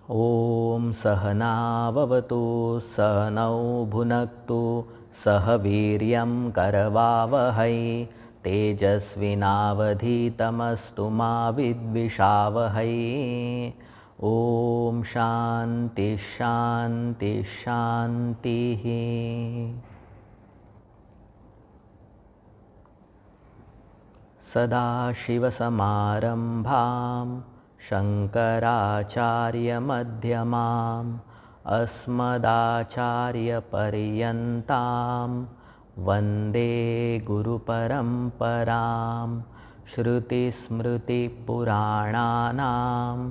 ॐ सहनाववतु सहनौ भुनक्तु सह वीर्यं करवावहै तेजस्विनावधीतमस्तु मा विद्विषावहै। ॐ शान्ति शान्ति शान्तिः। सदाशिवसमारम्भां शङ्कराचार्यमध्यमाम् अस्मदाचार्यपर्यन्तां वन्दे गुरुपरम्परां। श्रुतिस्मृतिपुराणानाम्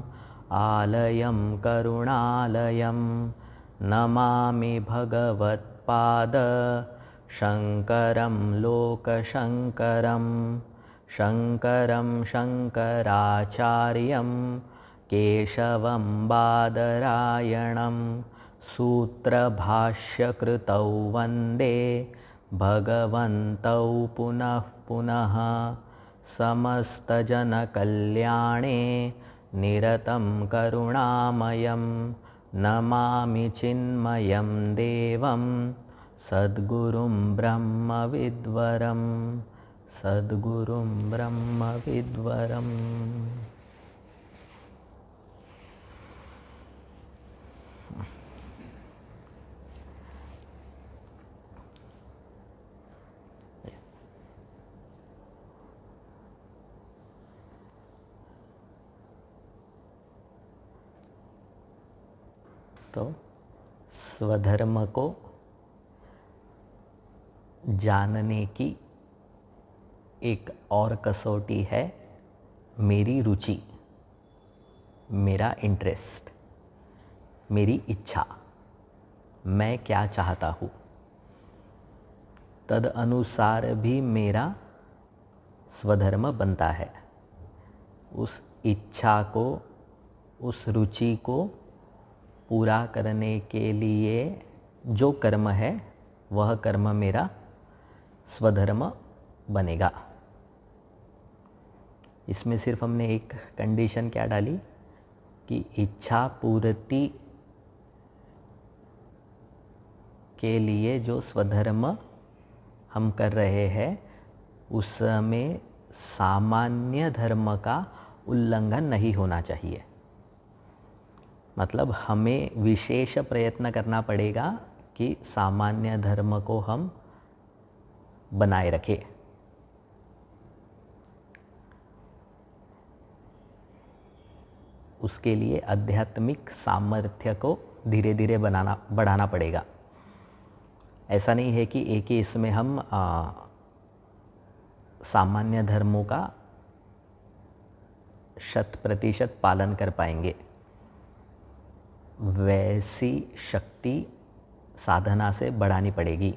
आलयं करुणालयं नमामि भगवत्पाद शङ्करं लोकशङ्करम्। शङ्करं शङ्कराचार्यं केशवं बादरायणं सूत्रभाष्यकृतौ वन्दे भगवन्तौ पुनः पुनः। समस्तजनकल्याणे निरतं करुणामयं नमामि चिन्मयं देवं सद्गुरुं ब्रह्मविद्वरम्। सद्गुरुं ब्रह्मविद्वरम्। तो स्वधर्म को जानने की एक और कसौटी है मेरी रुचि, मेरा इंटरेस्ट, मेरी इच्छा, मैं क्या चाहता हूँ। तद अनुसार भी मेरा स्वधर्म बनता है। उस इच्छा को, उस रुचि को पूरा करने के लिए जो कर्म है वह कर्म मेरा स्वधर्म बनेगा। इसमें सिर्फ हमने एक कंडीशन क्या डाली कि इच्छा पूर्ति के लिए जो स्वधर्म हम कर रहे हैं उसमें सामान्य धर्म का उल्लंघन नहीं होना चाहिए। मतलब हमें विशेष प्रयत्न करना पड़ेगा कि सामान्य धर्म को हम बनाए रखें। उसके लिए आध्यात्मिक सामर्थ्य को धीरे धीरे बढ़ाना पड़ेगा। ऐसा नहीं है कि एक ही इसमें हम सामान्य धर्मों का 100% पालन कर पाएंगे। वैसी शक्ति साधना से बढ़ानी पड़ेगी।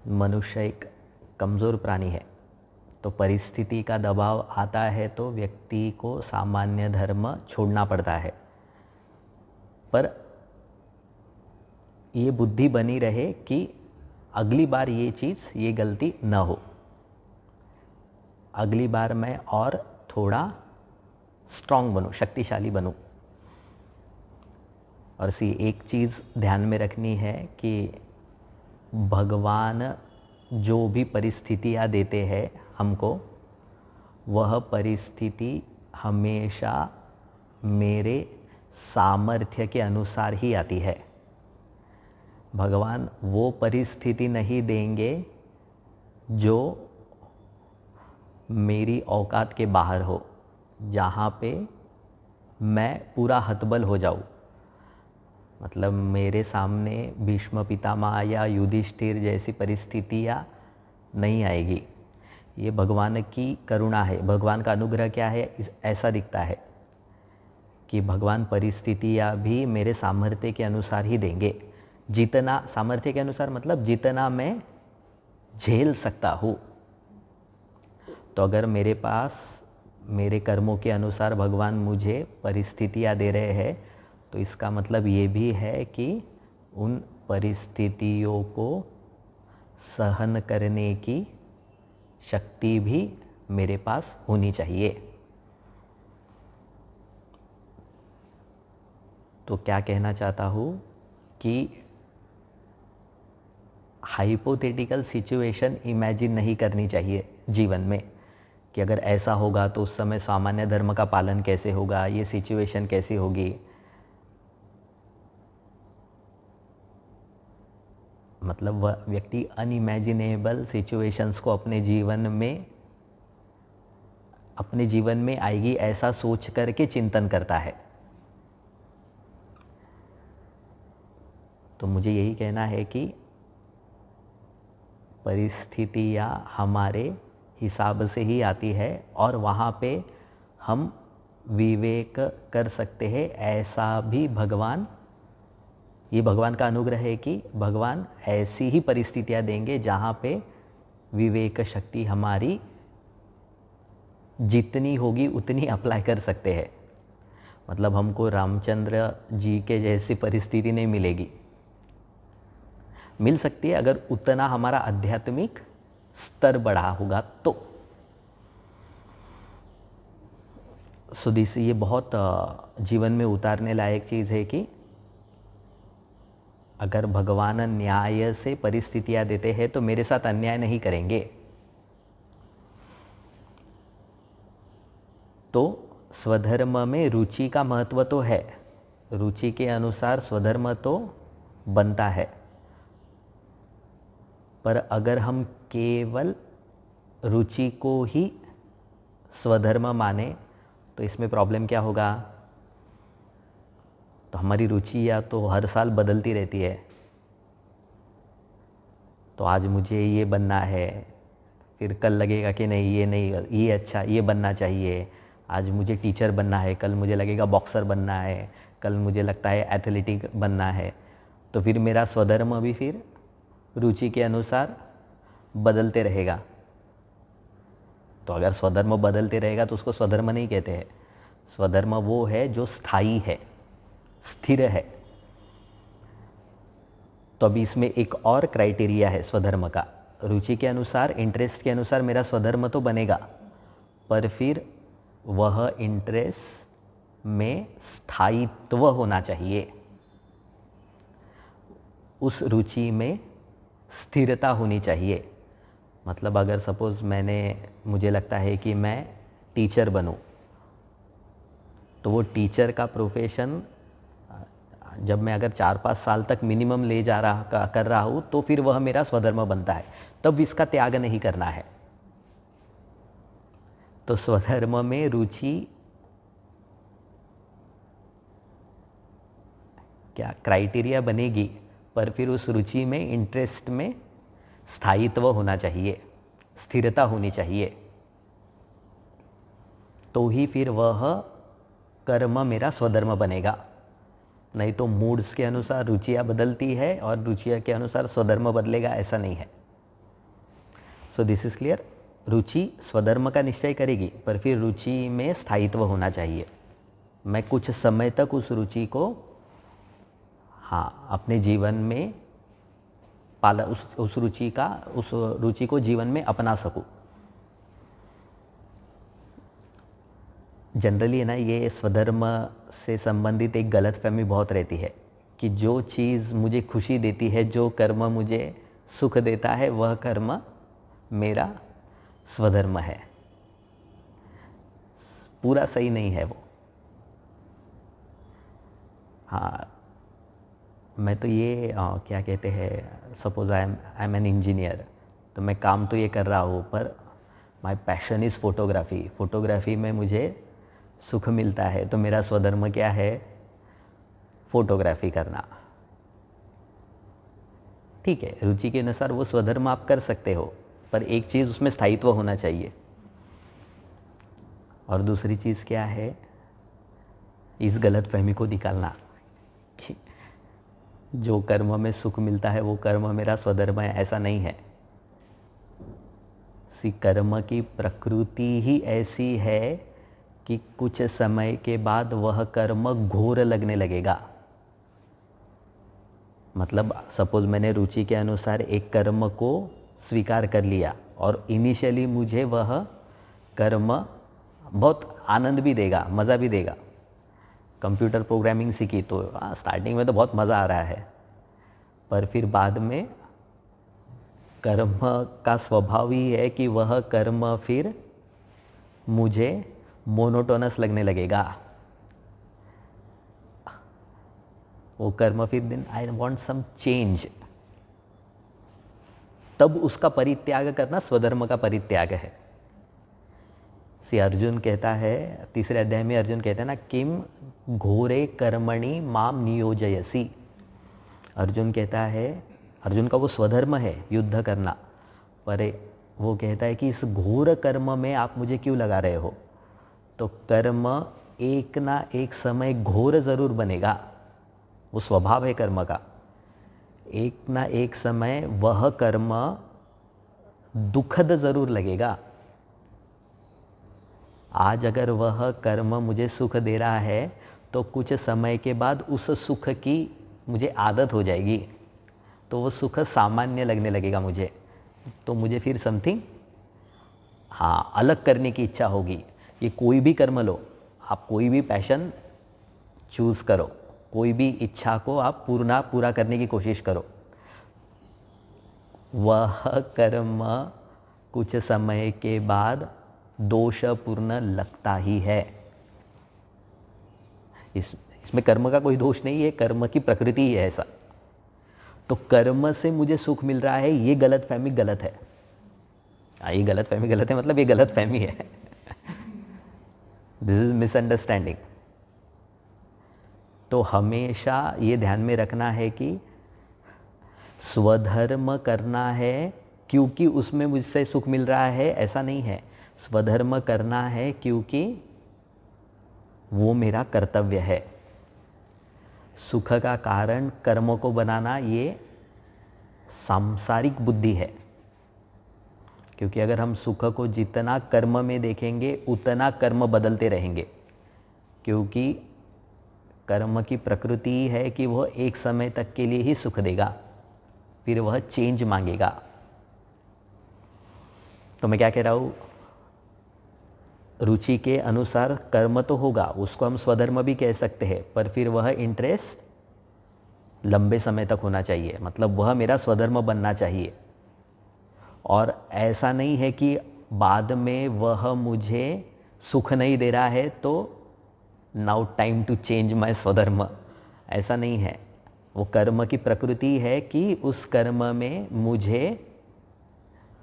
मनुष्य एक कमज़ोर प्राणी है, तो परिस्थिति का दबाव आता है तो व्यक्ति को सामान्य धर्म छोड़ना पड़ता है। पर ये बुद्धि बनी रहे कि अगली बार ये चीज़, ये गलती न हो। अगली बार मैं और थोड़ा स्ट्रांग बनूं, शक्तिशाली बनूं। और एक चीज़ ध्यान में रखनी है कि भगवान जो भी परिस्थितियाँ देते हैं हमको, वह परिस्थिति हमेशा मेरे सामर्थ्य के अनुसार ही आती है। भगवान वो परिस्थिति नहीं देंगे जो मेरी औकात के बाहर हो, जहाँ पे मैं पूरा हतबल हो जाऊँ। मतलब मेरे सामने भीष्म पितामह या युधिष्ठिर जैसी परिस्थितियाँ नहीं आएगी। ये भगवान की करुणा है। भगवान का अनुग्रह क्या है, ऐसा दिखता है कि भगवान परिस्थितियाँ भी मेरे सामर्थ्य के अनुसार ही देंगे। जितना सामर्थ्य के अनुसार मतलब जितना मैं झेल सकता हूँ। तो अगर मेरे पास मेरे कर्मों के अनुसार भगवान मुझे परिस्थितियाँ दे रहे हैं, तो इसका मतलब ये भी है कि उन परिस्थितियों को सहन करने की शक्ति भी मेरे पास होनी चाहिए। तो क्या कहना चाहता हूँ कि हाइपोथेटिकल सिचुएशन इमेजिन नहीं करनी चाहिए जीवन में कि अगर ऐसा होगा तो उस समय सामान्य धर्म का पालन कैसे होगा, ये सिचुएशन कैसी होगी। मतलब वह व्यक्ति अनइमेजिनेबल सिचुएशंस को अपने जीवन में आएगी ऐसा सोच करके चिंतन करता है। तो मुझे यही कहना है कि परिस्थितियाँ हमारे हिसाब से ही आती है और वहाँ पे हम विवेक कर सकते हैं। ऐसा भी ये भगवान का अनुग्रह है कि भगवान ऐसी ही परिस्थितियाँ देंगे जहाँ पे विवेक शक्ति हमारी जितनी होगी उतनी अप्लाई कर सकते हैं। मतलब हमको रामचंद्र जी के जैसी परिस्थिति नहीं मिलेगी, मिल सकती है अगर उतना हमारा आध्यात्मिक स्तर बढ़ा होगा तो। ये बहुत जीवन में उतारने लायक चीज़ है कि अगर भगवान न्याय से परिस्थितियां देते हैं तो मेरे साथ अन्याय नहीं करेंगे। तो स्वधर्म में रुचि का महत्व तो है, रुचि के अनुसार स्वधर्म तो बनता है, पर अगर हम केवल रुचि को ही स्वधर्म माने तो इसमें प्रॉब्लम क्या होगा। तो हमारी रुचि या तो हर साल बदलती रहती है। तो आज मुझे ये बनना है, फिर कल लगेगा कि नहीं ये नहीं, ये अच्छा ये बनना चाहिए। आज मुझे टीचर बनना है, कल मुझे लगेगा बॉक्सर बनना है, कल मुझे लगता है एथलेटिक बनना है। तो फिर मेरा स्वधर्म भी फिर रुचि के अनुसार बदलते रहेगा। तो अगर स्वधर्म बदलते रहेगा तो उसको स्वधर्म नहीं कहते हैं। स्वधर्म वो है जो स्थायी है, स्थिर है। तो अभी इसमें एक और क्राइटेरिया है स्वधर्म का। रुचि के अनुसार, इंटरेस्ट के अनुसार मेरा स्वधर्म तो बनेगा, पर फिर वह इंटरेस्ट में स्थायित्व होना चाहिए, उस रुचि में स्थिरता होनी चाहिए। मतलब अगर सपोज़ मुझे लगता है कि मैं टीचर बनूं, तो वो टीचर का प्रोफेशन जब मैं अगर 4-5 साल तक मिनिमम कर रहा हूँ तो फिर वह मेरा स्वधर्म बनता है, तब इसका त्याग नहीं करना है। तो स्वधर्म में रुचि क्या क्राइटेरिया बनेगी, पर फिर उस रुचि में, इंटरेस्ट में स्थायित्व होना चाहिए, स्थिरता होनी चाहिए। तो ही फिर वह कर्म मेरा स्वधर्म बनेगा। नहीं तो मूड्स के अनुसार रुचियाँ बदलती है और रुचियाँ के अनुसार स्वधर्म बदलेगा, ऐसा नहीं है। So this is clear. रुचि स्वधर्म का निश्चय करेगी, पर फिर रुचि में स्थायित्व होना चाहिए। मैं कुछ समय तक उस रुचि को अपने जीवन में उस रुचि को जीवन में अपना सकूं। जनरली है ना, ये स्वधर्म से संबंधित एक गलतफहमी बहुत रहती है कि जो चीज़ मुझे खुशी देती है, जो कर्म मुझे सुख देता है, वह कर्म मेरा स्वधर्म है। पूरा सही नहीं है वो। मैं तो ये क्या कहते हैं, suppose I am an engineer, तो मैं काम तो ये कर रहा हूँ, पर my passion is photography. Photography में मुझे सुख मिलता है, तो मेरा स्वधर्म क्या है, फोटोग्राफी करना। ठीक है, रुचि के अनुसार वो स्वधर्म आप कर सकते हो, पर एक चीज़ उसमें स्थायित्व होना चाहिए। और दूसरी चीज़ क्या है, इस गलतफहमी को निकालना कि जो कर्म में सुख मिलता है वो कर्म मेरा स्वधर्म है, ऐसा नहीं है। कर्म की प्रकृति ही ऐसी है कि कुछ समय के बाद वह कर्म घोर लगने लगेगा। मतलब सपोज मैंने रुचि के अनुसार एक कर्म को स्वीकार कर लिया और इनिशियली मुझे वह कर्म बहुत आनंद भी देगा, मज़ा भी देगा, कंप्यूटर प्रोग्रामिंग सीखी तो स्टार्टिंग में तो बहुत मज़ा आ रहा है, पर फिर बाद में कर्म का स्वभाव ही है कि वह कर्म फिर मुझे मोनोटोनस लगने लगेगा। वो कर्म फिर दिन आई वॉन्ट सम चेंज, तब उसका परित्याग करना स्वधर्म का परित्याग है। अर्जुन कहता है, तीसरे अध्याय में अर्जुन कहता है ना, किम घोरे कर्मणि माम नियोजयसी। अर्जुन कहता है, अर्जुन का वो स्वधर्म है युद्ध करना, पर वो कहता है कि इस घोर कर्म में आप मुझे क्यों लगा रहे हो। तो कर्म एक ना एक समय घोर ज़रूर बनेगा, वो स्वभाव है कर्म का। एक ना एक समय वह कर्म दुखद ज़रूर लगेगा। आज अगर वह कर्म मुझे सुख दे रहा है तो कुछ समय के बाद उस सुख की मुझे आदत हो जाएगी, तो वो सुख सामान्य लगने लगेगा मुझे, तो मुझे फिर समथिंग अलग करने की इच्छा होगी। ये कोई भी कर्म लो, आप कोई भी पैशन चूज़ करो, कोई भी इच्छा को आप पूरा करने की कोशिश करो, वह कर्म कुछ समय के बाद दोषपूर्ण लगता ही है। इसमें कर्म का कोई दोष नहीं है, कर्म की प्रकृति ही है ऐसा। तो कर्म से मुझे सुख मिल रहा है, ये गलतफहमी गलत है। ये गलतफहमी गलत है मतलब ये गलतफहमी है। This is misunderstanding. तो हमेशा ये ध्यान में रखना है कि स्वधर्म करना है क्योंकि उसमें मुझसे सुख मिल रहा है, ऐसा नहीं है। स्वधर्म करना है क्योंकि वो मेरा कर्तव्य है। सुख का कारण कर्म को बनाना ये सांसारिक बुद्धि है, क्योंकि अगर हम सुख को जितना कर्म में देखेंगे उतना कर्म बदलते रहेंगे, क्योंकि कर्म की प्रकृति है कि वह एक समय तक के लिए ही सुख देगा, फिर वह चेंज मांगेगा। तो मैं क्या कह रहा हूँ, रुचि के अनुसार कर्म तो होगा, उसको हम स्वधर्म भी कह सकते हैं, पर फिर वह इंटरेस्ट लंबे समय तक होना चाहिए, मतलब वह मेरा स्वधर्म बनना चाहिए। और ऐसा नहीं है कि बाद में वह मुझे सुख नहीं दे रहा है तो now time to change my स्वधर्म, ऐसा नहीं है। वो कर्म की प्रकृति है कि उस कर्म में मुझे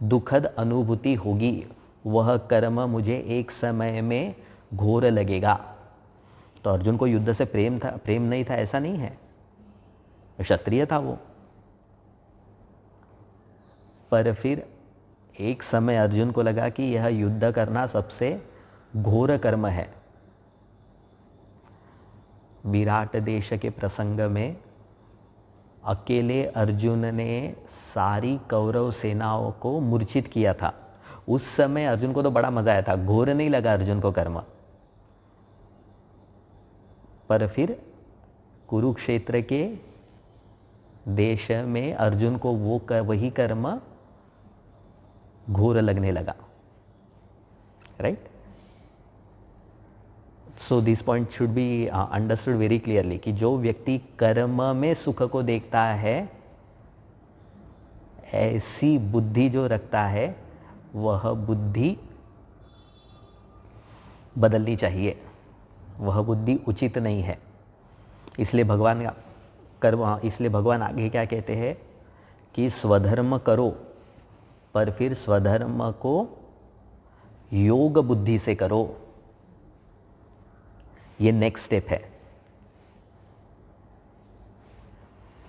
दुखद अनुभूति होगी, वह कर्म मुझे एक समय में घोर लगेगा। तो अर्जुन को युद्ध से प्रेम था, प्रेम नहीं था ऐसा नहीं है, क्षत्रिय था वो। पर फिर एक समय अर्जुन को लगा कि यह युद्ध करना सबसे घोर कर्म है। विराट देश के प्रसंग में अकेले अर्जुन ने सारी कौरव सेनाओं को मूर्छित किया था। उस समय अर्जुन को तो बड़ा मजा आया था, घोर नहीं लगा अर्जुन को कर्म। पर फिर कुरुक्षेत्र के देश में अर्जुन को वही कर्म घोर लगने लगा, right. So this point should be understood very clearly कि जो व्यक्ति कर्म में सुख को देखता है, ऐसी बुद्धि जो रखता है, वह बुद्धि बदलनी चाहिए, वह बुद्धि उचित नहीं है। इसलिए भगवान आगे क्या कहते हैं कि स्वधर्म करो, पर फिर स्वधर्म को योग बुद्धि से करो। ये नेक्स्ट स्टेप है।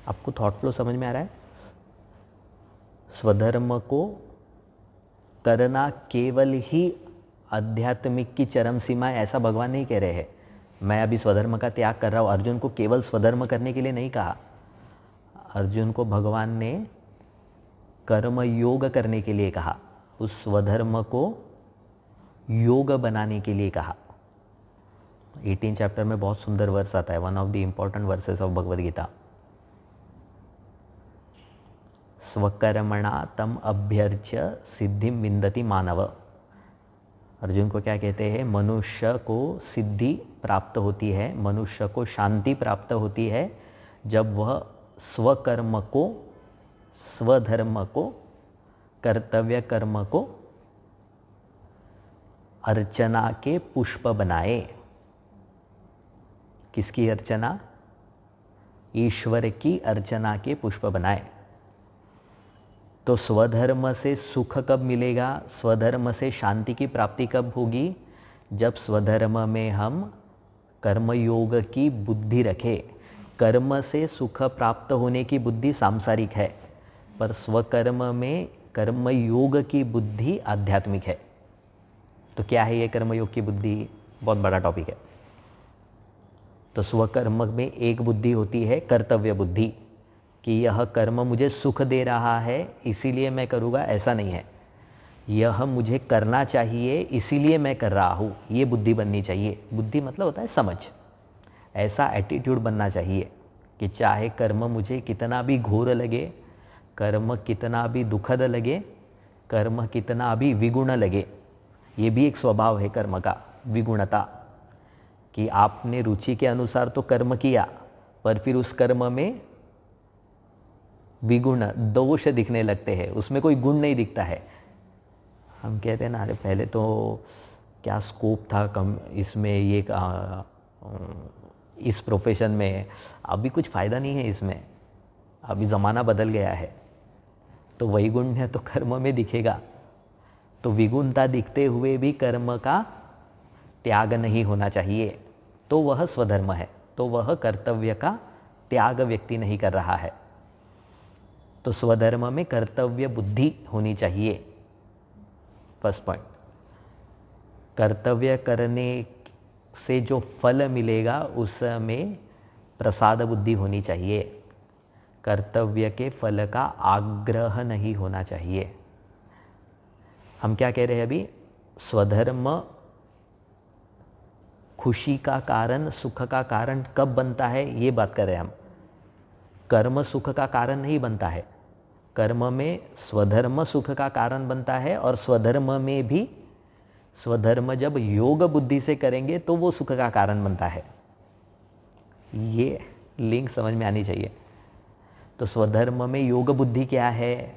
आपको थॉट फ्लो समझ में आ रहा है? स्वधर्म को करना केवल ही आध्यात्मिक की चरम सीमा है, ऐसा भगवान नहीं कह रहे हैं। मैं अभी स्वधर्म का त्याग कर रहा हूँ, अर्जुन को केवल स्वधर्म करने के लिए नहीं कहा। अर्जुन को भगवान ने कर्म योग करने के लिए कहा, उस स्वधर्म को योग बनाने के लिए कहा। 18 चैप्टर में बहुत सुंदर वर्स आता है, one of the important verses of Bhagavad Gita. स्वकर्मणा तम अभ्यर्च्य सिद्धिम विंदति मानव। अर्जुन को क्या कहते हैं? मनुष्य को सिद्धि प्राप्त होती है, मनुष्य को शांति प्राप्त होती है जब वह स्वकर्म को, स्वधर्म को, कर्तव्य कर्म को अर्चना के पुष्प बनाए। किसकी अर्चना? ईश्वर की अर्चना के पुष्प बनाए। तो स्वधर्म से सुख कब मिलेगा? स्वधर्म से शांति की प्राप्ति कब होगी? जब स्वधर्म में हम कर्मयोग की बुद्धि रखें। कर्म से सुख प्राप्त होने की बुद्धि सांसारिक है, पर स्वकर्म में कर्मयोग की बुद्धि आध्यात्मिक है। तो क्या है ये कर्मयोग की बुद्धि? बहुत बड़ा टॉपिक है। तो स्वकर्म में एक बुद्धि होती है कर्तव्य बुद्धि, कि यह कर्म मुझे सुख दे रहा है इसीलिए मैं करूँगा, ऐसा नहीं है। यह मुझे करना चाहिए इसीलिए मैं कर रहा हूँ, ये बुद्धि बननी चाहिए। बुद्धि मतलब होता है समझ। ऐसा एटीट्यूड बनना चाहिए कि चाहे कर्म मुझे कितना भी घोर लगे, कर्म कितना भी दुखद लगे, कर्म कितना भी विगुण लगे, ये भी एक स्वभाव है कर्म का, विगुणता, कि आपने रुचि के अनुसार तो कर्म किया पर फिर उस कर्म में विगुण, दोष दिखने लगते हैं, उसमें कोई गुण नहीं दिखता है। हम कहते हैं ना, अरे पहले तो क्या स्कोप था कम इसमें, ये इस प्रोफेशन में, अभी कुछ फ़ायदा नहीं है इसमें, अभी ज़माना बदल गया है। तो वही गुण है तो कर्म में दिखेगा। तो विगुणता दिखते हुए भी कर्म का त्याग नहीं होना चाहिए, तो वह स्वधर्म है, तो वह कर्तव्य का त्याग व्यक्ति नहीं कर रहा है। तो स्वधर्म में कर्तव्य बुद्धि होनी चाहिए, फर्स्ट पॉइंट। कर्तव्य करने से जो फल मिलेगा उसमें प्रसाद बुद्धि होनी चाहिए। कर्तव्य के फल का आग्रह नहीं होना चाहिए। हम क्या कह रहे हैं अभी? स्वधर्म खुशी का कारण, सुख का कारण कब बनता है, ये बात कर रहे हैं हम। कर्म सुख का कारण नहीं बनता है। कर्म में स्वधर्म सुख का कारण बनता है, और स्वधर्म में भी, स्वधर्म जब योग बुद्धि से करेंगे तो वो सुख का कारण बनता है। ये लिंक समझ में आनी चाहिए। तो स्वधर्म में योग बुद्धि क्या है?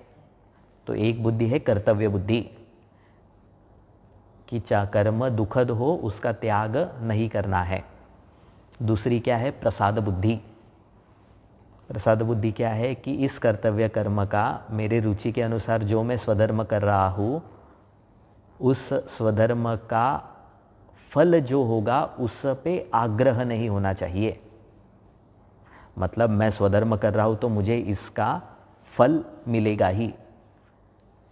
तो एक बुद्धि है कर्तव्य बुद्धि, कि चाहे कर्म दुखद हो उसका त्याग नहीं करना है। दूसरी क्या है? प्रसाद बुद्धि। प्रसाद बुद्धि क्या है? कि इस कर्तव्य कर्म का मेरे रुचि के अनुसार जो मैं स्वधर्म कर रहा हूँ, उस स्वधर्म का फल जो होगा उस पे आग्रह नहीं होना चाहिए। मतलब मैं स्वधर्म कर रहा हूँ तो मुझे इसका फल मिलेगा ही।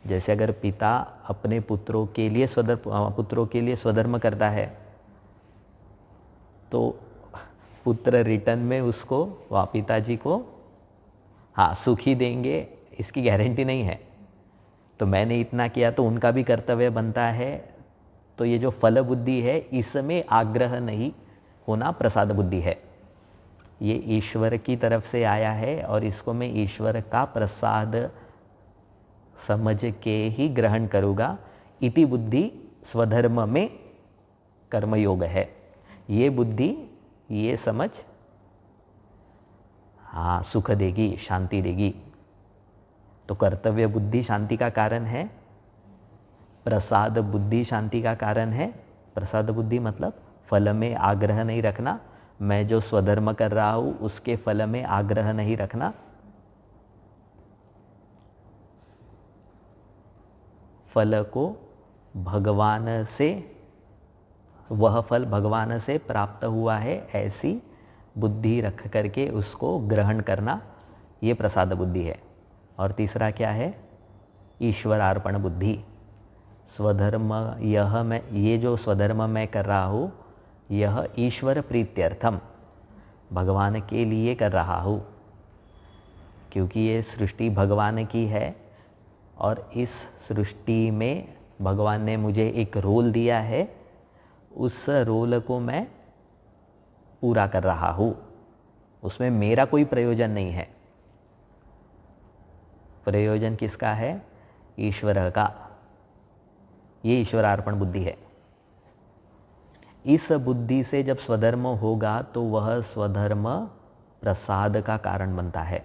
जैसे अगर पिता अपने पुत्रों के लिए स्वधर्म करता है, तो पुत्र रिटर्न में उसको, पिताजी को सुखी देंगे, इसकी गारंटी नहीं है। तो मैंने इतना किया तो उनका भी कर्तव्य बनता है। तो ये जो फल बुद्धि है, इसमें आग्रह नहीं होना प्रसाद बुद्धि है। ये ईश्वर की तरफ से आया है और इसको मैं ईश्वर का प्रसाद समझ के ही ग्रहण करूँगा। इति बुद्धि स्वधर्म में कर्मयोग है। ये बुद्धि, ये समझ सुख देगी, शांति देगी। तो कर्तव्य बुद्धि शांति का कारण है, प्रसाद बुद्धि शांति का कारण है। प्रसाद बुद्धि मतलब फल में आग्रह नहीं रखना। मैं जो स्वधर्म कर रहा हूँ उसके फल में आग्रह नहीं रखना। फल को भगवान से, वह फल भगवान से प्राप्त हुआ है, ऐसी बुद्धि रख करके उसको ग्रहण करना, ये प्रसाद बुद्धि है। और तीसरा क्या है? ईश्वरार्पण बुद्धि। स्वधर्म, ये जो स्वधर्म मैं कर रहा हूँ, यह ईश्वर प्रीत्यर्थम, भगवान के लिए कर रहा हूँ, क्योंकि ये सृष्टि भगवान की है और इस सृष्टि में भगवान ने मुझे एक रोल दिया है, उस रोल को मैं पूरा कर रहा हूँ। उसमें मेरा कोई प्रयोजन नहीं है। प्रयोजन किसका है? ईश्वर का। ये ईश्वरार्पण बुद्धि है। इस बुद्धि से जब स्वधर्म होगा तो वह स्वधर्म प्रसाद का कारण बनता है,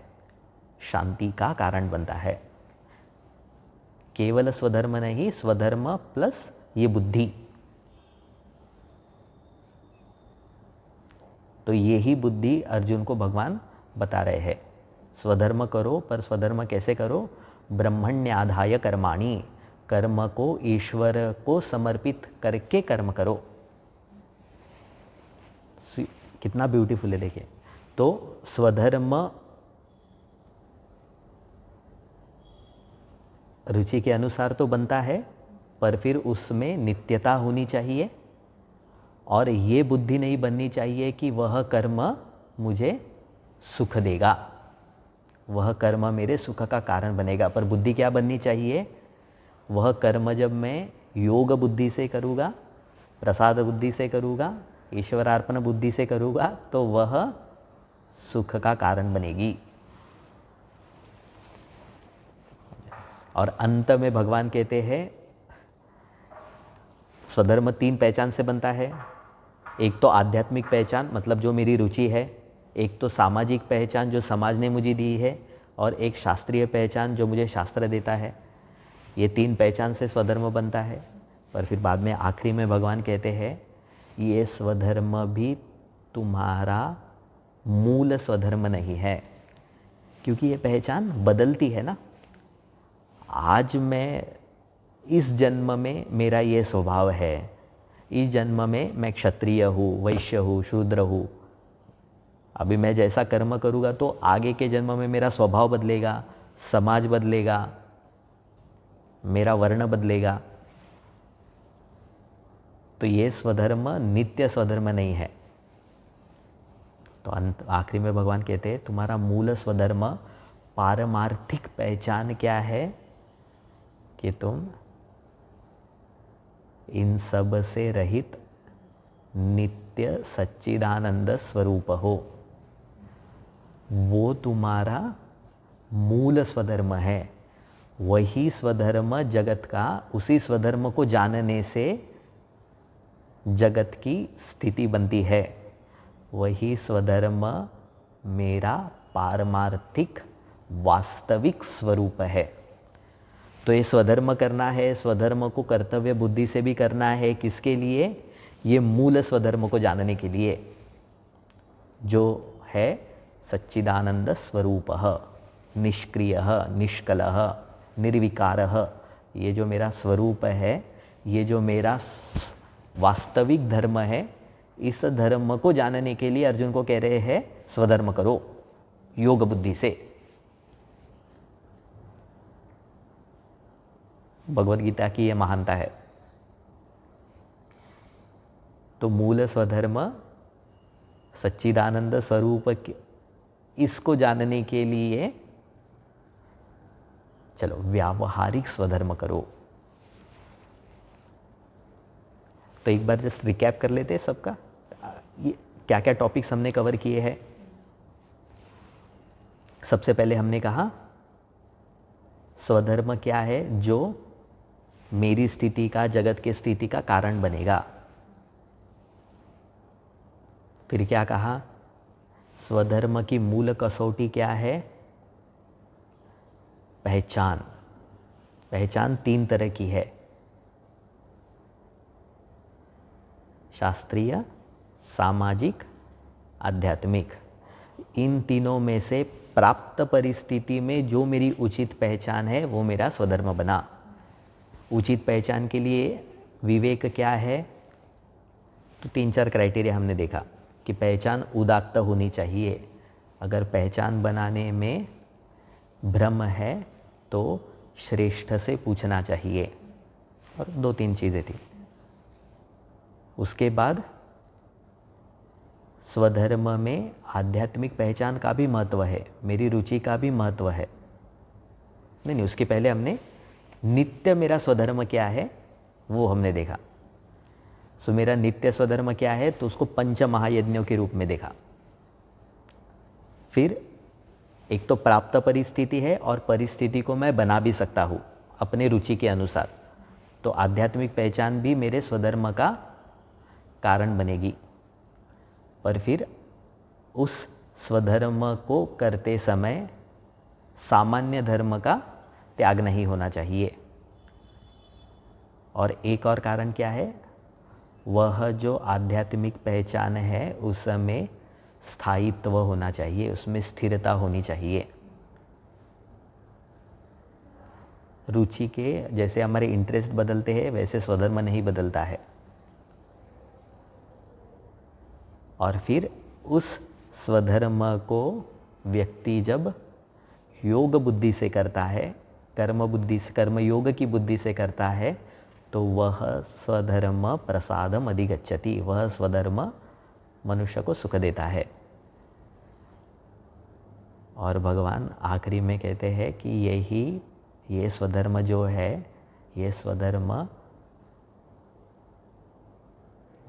शांति का कारण बनता है। केवल स्वधर्म नहीं, स्वधर्म प्लस ये बुद्धि, तो यही बुद्धि अर्जुन को भगवान बता रहे हैं। स्वधर्म करो, पर स्वधर्म कैसे करो? ब्रह्मण्याधाय कर्माणि, कर्म को ईश्वर को समर्पित करके कर्म करो। कितना ब्यूटीफुल है, देखिए। तो स्वधर्म रुचि के अनुसार तो बनता है, पर फिर उसमें नित्यता होनी चाहिए, और ये बुद्धि नहीं बननी चाहिए कि वह कर्म मुझे सुख देगा, वह कर्म मेरे सुख का कारण बनेगा। पर बुद्धि क्या बननी चाहिए? वह कर्म जब मैं योग बुद्धि से करूँगा, प्रसाद बुद्धि से करूँगा, ईश्वरार्पण बुद्धि से करूँगा, तो वह सुख का कारण बनेगी। और अंत में भगवान कहते हैं स्वधर्म 3 पहचान से बनता है। एक तो आध्यात्मिक पहचान, मतलब जो मेरी रुचि है, एक तो सामाजिक पहचान जो समाज ने मुझे दी है, और एक शास्त्रीय पहचान जो मुझे शास्त्र देता है। ये 3 पहचान से स्वधर्म बनता है। पर फिर बाद में आखिरी में भगवान कहते हैं ये स्वधर्म भी तुम्हारा मूल स्वधर्म नहीं है, क्योंकि ये पहचान बदलती है ना। आज मैं इस जन्म में मेरा ये स्वभाव है, इस जन्म में मैं क्षत्रिय हूँ, वैश्य हूँ, शूद्र हूँ। अभी मैं जैसा कर्म करूँगा तो आगे के जन्म में मेरा स्वभाव बदलेगा, समाज बदलेगा, मेरा वर्ण बदलेगा। तो ये स्वधर्म नित्य स्वधर्म नहीं है। तो अंत आखिरी में भगवान कहते हैं तुम्हारा मूल स्वधर्म, पारमार्थिक पहचान क्या है? कि तुम इन सब से रहित नित्य सच्चिदानंद स्वरूप हो। वो तुम्हारा मूल स्वधर्म है। वही स्वधर्म जगत का, उसी स्वधर्म को जानने से जगत की स्थिति बनती है। वही स्वधर्म मेरा पारमार्थिक वास्तविक स्वरूप है। तो ये स्वधर्म करना है, स्वधर्म को कर्तव्य बुद्धि से भी करना है। किसके लिए? ये मूल स्वधर्म को जानने के लिए, जो है सच्चिदानंद स्वरूपः, निष्क्रियः, निष्कलः, निर्विकारः। ये जो मेरा स्वरूप है, ये जो मेरा वास्तविक धर्म है, इस धर्म को जानने के लिए अर्जुन को कह रहे हैं स्वधर्म करो योग बुद्धि से। भगवद गीता की यह महानता है। तो मूल स्वधर्म सच्चिदानंद स्वरूप, इसको जानने के लिए चलो व्यावहारिक स्वधर्म करो। तो एक बार जस्ट रिकैप कर लेते हैं सबका, ये क्या क्या टॉपिक्स हमने कवर किए हैं। सबसे पहले हमने कहा स्वधर्म क्या है? जो मेरी स्थिति का, जगत की स्थिति का कारण बनेगा। फिर क्या कहा? स्वधर्म की मूल कसौटी क्या है? पहचान। पहचान 3 तरह की है, शास्त्रीय, सामाजिक, आध्यात्मिक। इन तीनों में से प्राप्त परिस्थिति में जो मेरी उचित पहचान है वो मेरा स्वधर्म बना। उचित पहचान के लिए विवेक क्या है? तो 3-4 क्राइटेरिया हमने देखा कि पहचान उदात्त होनी चाहिए। अगर पहचान बनाने में भ्रम है तो श्रेष्ठ से पूछना चाहिए, और 2-3 चीज़ें थी। उसके बाद स्वधर्म में आध्यात्मिक पहचान का भी महत्व है, मेरी रुचि का भी महत्व है। नहीं, उसके पहले हमने नित्य मेरा स्वधर्म क्या है वो हमने देखा। सो मेरा नित्य स्वधर्म क्या है? तो उसको 5 महायज्ञों के रूप में देखा। फिर एक तो प्राप्त परिस्थिति है, और परिस्थिति को मैं बना भी सकता हूँ अपने रुचि के अनुसार। तो आध्यात्मिक पहचान भी मेरे स्वधर्म का कारण बनेगी। पर फिर उस स्वधर्म को करते समय सामान्य धर्म का त्याग नहीं होना चाहिए। और एक और कारण क्या है, वह जो आध्यात्मिक पहचान है उसमें स्थायित्व होना चाहिए, उसमें स्थिरता होनी चाहिए। रुचि के जैसे हमारे इंटरेस्ट बदलते हैं वैसे स्वधर्म नहीं बदलता है। और फिर उस स्वधर्म को व्यक्ति जब योग बुद्धि से करता है, कर्म बुद्धि से, कर्म योग की बुद्धि से करता है, तो वह स्वधर्म प्रसादम अधिगच्छति, वह स्वधर्म मनुष्य को सुख देता है। और भगवान आखिरी में कहते हैं कि ये स्वधर्म जो है, ये स्वधर्म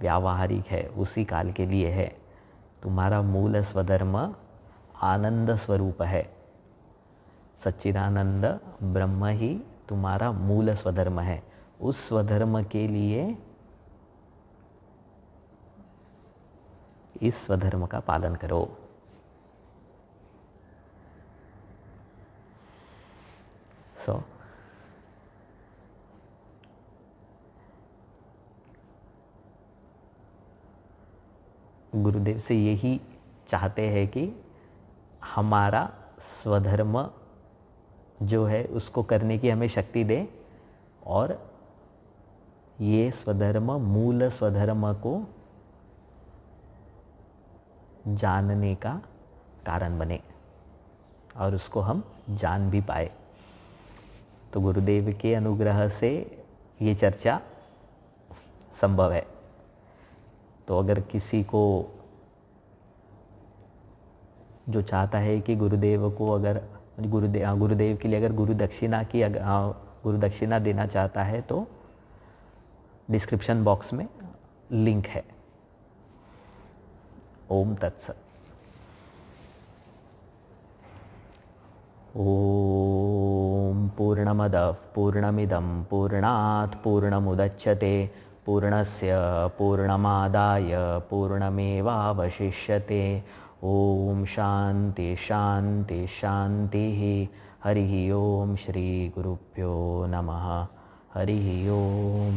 व्यावहारिक है, उसी काल के लिए है। तुम्हारा मूल स्वधर्म आनंद स्वरूप है, सच्चिदानंद ब्रह्म ही तुम्हारा मूल स्वधर्म है। उस स्वधर्म के लिए इस स्वधर्म का पालन करो। गुरुदेव से यही चाहते हैं कि हमारा स्वधर्म जो है उसको करने की हमें शक्ति दे, और ये स्वधर्म मूल स्वधर्म को जानने का कारण बने और उसको हम जान भी पाए। तो गुरुदेव के अनुग्रह से ये चर्चा संभव है। तो अगर किसी को जो चाहता है कि गुरुदेव को अगर गुरुदेव के लिए अगर गुरु दक्षिणा देना चाहता है तो डिस्क्रिप्शन बॉक्स में लिंक है। ओम तत्सत। ओम पूर्णमदः पूर्णमिदं पूर्णात् पूर्णमुदच्यते पूर्णस्य पूर्णमादाय पूर्णमेवावशिष्यते। ओम शांति शांति शांति। हरि ओम। श्री गुरुभ्यो नमः। हरि ओम।